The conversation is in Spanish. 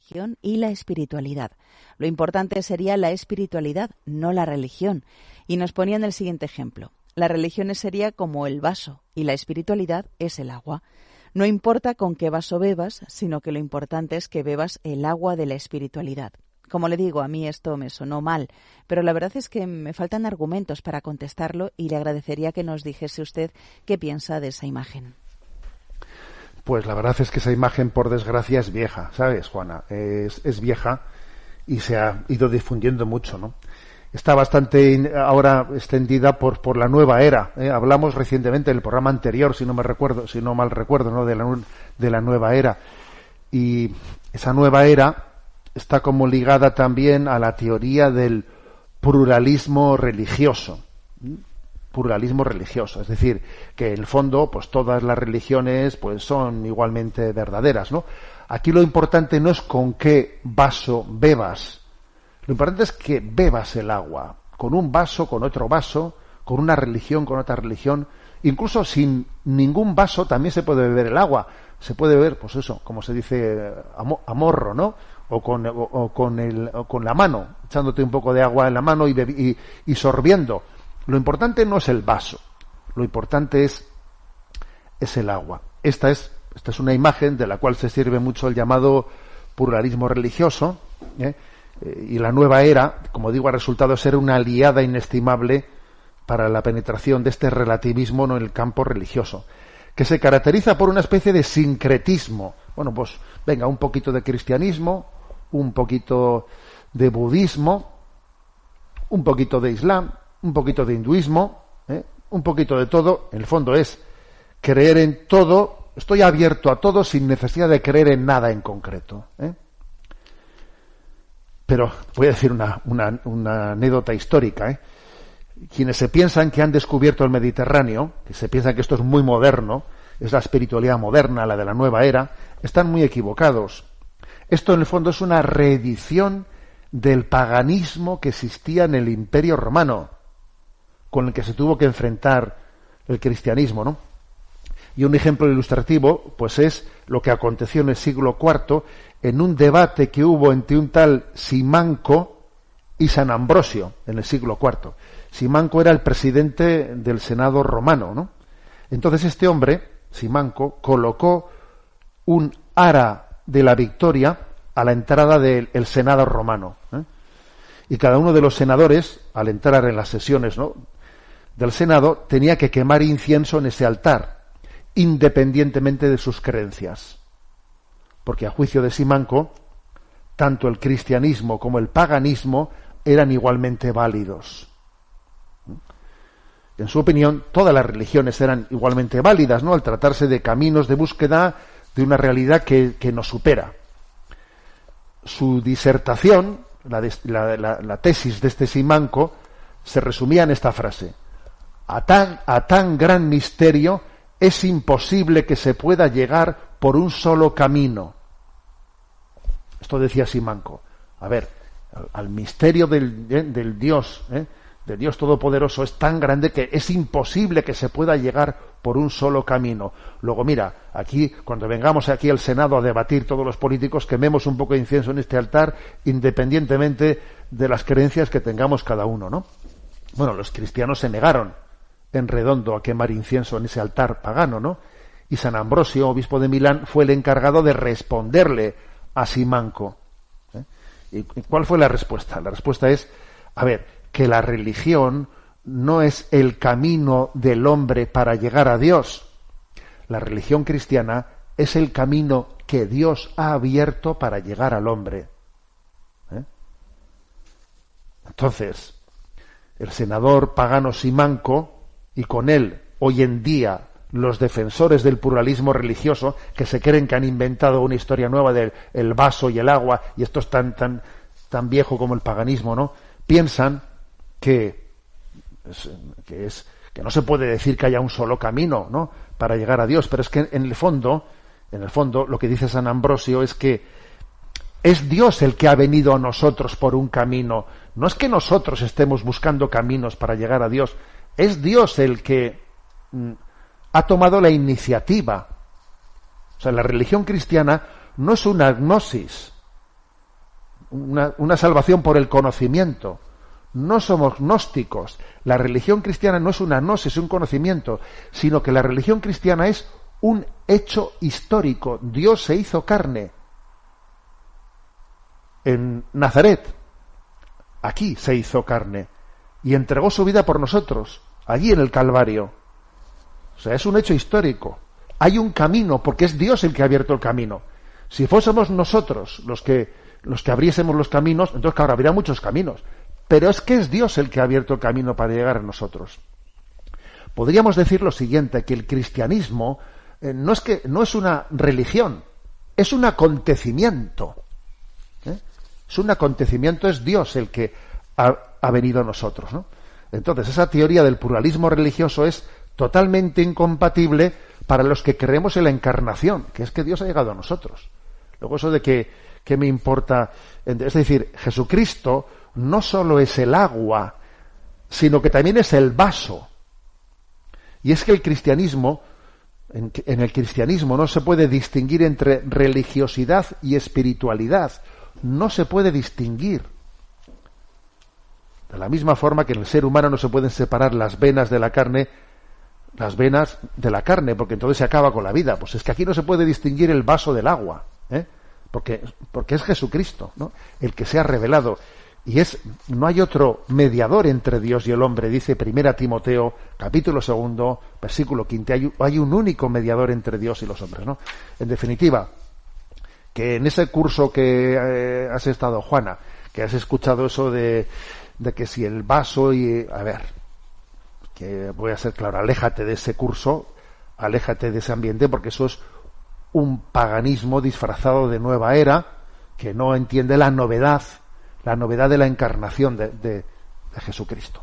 religión y la espiritualidad. Lo importante sería la espiritualidad, no la religión. Y nos ponían el siguiente ejemplo. La religión sería como el vaso y la espiritualidad es el agua. No importa con qué vaso bebas, sino que lo importante es que bebas el agua de la espiritualidad. Como le digo, a mí esto me sonó mal, pero la verdad es que me faltan argumentos para contestarlo y le agradecería que nos dijese usted qué piensa de esa imagen. Pues la verdad es que esa imagen, por desgracia, es vieja, ¿sabes, Juana? Es vieja y se ha ido difundiendo mucho, ¿no? Está bastante ahora extendida por la nueva era. Hablamos recientemente del programa anterior, si no mal recuerdo, ¿no? De la nueva era. Y esa nueva era está como ligada también a la teoría del pluralismo religioso. Pluralismo religioso, es decir, que en el fondo, pues todas las religiones, pues son igualmente verdaderas, ¿no? Aquí lo importante no es con qué vaso bebas. Lo importante es que bebas el agua, con un vaso, con otro vaso, con una religión, con otra religión, incluso sin ningún vaso también se puede beber el agua. Se puede beber, pues eso, como se dice, a morro, ¿no? O con la mano, echándote un poco de agua en la mano y sorbiendo. Lo importante no es el vaso, lo importante es el agua. Esta es una imagen de la cual se sirve mucho el llamado pluralismo religioso, y la nueva era, como digo, ha resultado ser una aliada inestimable para la penetración de este relativismo en el campo religioso, que se caracteriza por una especie de sincretismo. Bueno, pues venga, un poquito de cristianismo, un poquito de budismo, un poquito de islam, un poquito de hinduismo, un poquito de todo. En el fondo es creer en todo, estoy abierto a todo sin necesidad de creer en nada en concreto. Pero voy a decir una anécdota histórica. Quienes se piensan que han descubierto el Mediterráneo, que se piensan que esto es muy moderno, es la espiritualidad moderna, la de la nueva era, están muy equivocados. Esto en el fondo es una reedición del paganismo que existía en el Imperio Romano, con el que se tuvo que enfrentar el cristianismo, ¿no? Y un ejemplo ilustrativo, pues es lo que aconteció en el siglo IV en un debate que hubo entre un tal Simanco y San Ambrosio en el siglo IV. Simanco era el presidente del Senado romano, ¿no? Entonces este hombre, Simanco, colocó un ara de la victoria a la entrada del Senado romano, y cada uno de los senadores, al entrar en las sesiones, ¿no?, del Senado, tenía que quemar incienso en ese altar, independientemente de sus creencias. Porque a juicio de Simanco, tanto el cristianismo como el paganismo eran igualmente válidos. En su opinión, todas las religiones eran igualmente válidas, ¿no?, al tratarse de caminos de búsqueda de una realidad que nos supera. Su disertación, la tesis de este Simanco, se resumía en esta frase: a tan gran misterio es imposible que se pueda llegar por un solo camino. Esto decía Simanco. A ver, al misterio del Dios, del Dios Todopoderoso, es tan grande que es imposible que se pueda llegar por un solo camino. Luego, mira, aquí, cuando vengamos aquí al Senado a debatir todos los políticos, quememos un poco de incienso en este altar, independientemente de las creencias que tengamos cada uno, ¿no? Bueno, los cristianos se negaron en redondo a quemar incienso en ese altar pagano, ¿no? Y San Ambrosio, obispo de Milán, fue el encargado de responderle a Simanco. ¿Y cuál fue la respuesta? La respuesta es, a ver, que la religión no es el camino del hombre para llegar a Dios. La religión cristiana es el camino que Dios ha abierto para llegar al hombre. Entonces, el senador pagano Simanco, y con él, hoy en día, los defensores del pluralismo religioso, que se creen que han inventado una historia nueva del el vaso y el agua, y esto es tan viejo como el paganismo, ¿no?, piensan que no se puede decir que haya un solo camino, ¿no?, para llegar a Dios, pero es que en el fondo, lo que dice San Ambrosio es que es Dios el que ha venido a nosotros por un camino. No es que nosotros estemos buscando caminos para llegar a Dios, es Dios el que ha tomado la iniciativa. O sea, la religión cristiana no es una gnosis, una salvación por el conocimiento. No somos gnósticos. La religión cristiana no es una gnosis, es un conocimiento, sino que la religión cristiana es un hecho histórico. Dios se hizo carne en Nazaret. Aquí se hizo carne y entregó su vida por nosotros, allí en el Calvario. O sea, es un hecho histórico. Hay un camino, porque es Dios el que ha abierto el camino. Si fuésemos nosotros los que abriésemos los caminos, entonces claro, habría muchos caminos. Pero es que es Dios el que ha abierto el camino para llegar a nosotros. Podríamos decir lo siguiente, que el cristianismo no es una religión, es un acontecimiento. Es un acontecimiento, es Dios el que ha venido a nosotros, ¿no? Entonces, esa teoría del pluralismo religioso es totalmente incompatible para los que creemos en la encarnación, que es que Dios ha llegado a nosotros. Luego eso de que me importa, es decir, Jesucristo no solo es el agua, sino que también es el vaso. Y es que el cristianismo, en el cristianismo no se puede distinguir entre religiosidad y espiritualidad. No se puede distinguir. De la misma forma que en el ser humano no se pueden separar las venas de la carne, porque entonces se acaba con la vida. Pues es que aquí no se puede distinguir el vaso del agua, porque es Jesucristo, ¿no?, el que se ha revelado. Y no hay otro mediador entre Dios y el hombre, dice 1 Timoteo, capítulo 2, versículo 15, hay un único mediador entre Dios y los hombres, ¿no? En definitiva, que en ese curso que has estado, Juana, que has escuchado eso de que si el vaso y... A ver, que voy a ser claro, aléjate de ese curso, aléjate de ese ambiente, porque eso es un paganismo disfrazado de nueva era, que no entiende la novedad de la encarnación de Jesucristo.